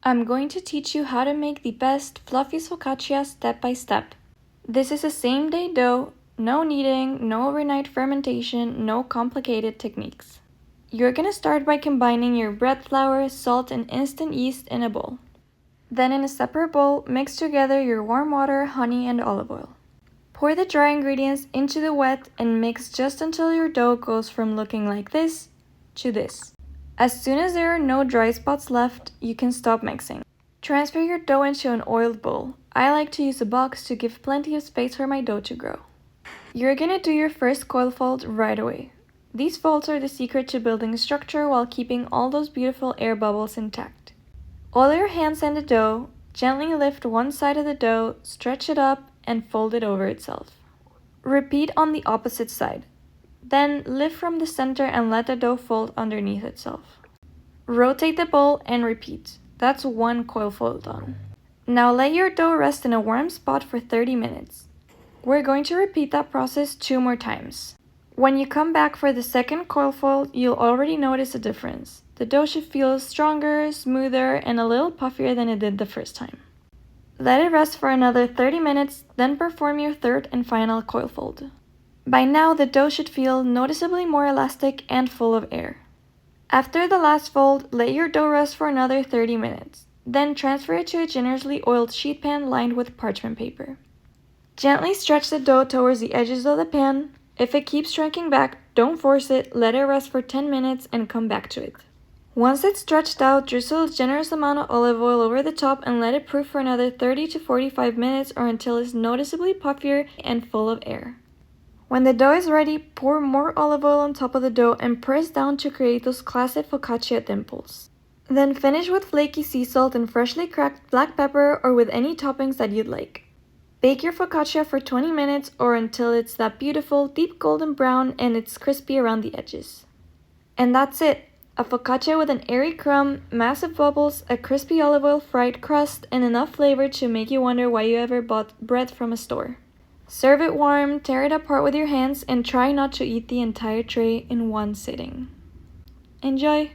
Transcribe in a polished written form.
I'm going to teach you how to make the best, fluffiest focaccia step by step. This is a same-day dough, no kneading, no overnight fermentation, no complicated techniques. You're gonna start by combining your bread flour, salt, and instant yeast in a bowl. Then in a separate bowl, mix together your warm water, honey, and olive oil. Pour the dry ingredients into the wet and mix just until your dough goes from looking like this to this. As soon as there are no dry spots left, you can stop mixing. Transfer your dough into an oiled bowl. I like to use a box to give plenty of space for my dough to grow. You're gonna do your first coil fold right away. These folds are the secret to building structure while keeping all those beautiful air bubbles intact. Oil your hands and the dough, gently lift one side of the dough, stretch it up, and fold it over itself. Repeat on the opposite side. Then lift from the center and let the dough fold underneath itself. Rotate the bowl and repeat. That's one coil fold done. Now let your dough rest in a warm spot for 30 minutes. We're going to repeat that process 2 more times. When you come back for the second coil fold, you'll already notice a difference. The dough should feel stronger, smoother, and a little puffier than it did the first time. Let it rest for another 30 minutes, then perform your third and final coil fold. By now, the dough should feel noticeably more elastic and full of air. After the last fold, let your dough rest for another 30 minutes. Then transfer it to a generously oiled sheet pan lined with parchment paper. Gently stretch the dough towards the edges of the pan. If it keeps shrinking back, don't force it, let it rest for 10 minutes and come back to it. Once it's stretched out, drizzle a generous amount of olive oil over the top and let it proof for another 30 to 45 minutes or until it's noticeably puffier and full of air. When the dough is ready, pour more olive oil on top of the dough and press down to create those classic focaccia dimples. Then finish with flaky sea salt and freshly cracked black pepper or with any toppings that you'd like. Bake your focaccia for 20 minutes or until it's that beautiful deep golden brown and it's crispy around the edges. And that's it! A focaccia with an airy crumb, massive bubbles, a crispy olive oil fried crust, and enough flavor to make you wonder why you ever bought bread from a store. Serve it warm, tear it apart with your hands, and try not to eat the entire tray in one sitting. Enjoy!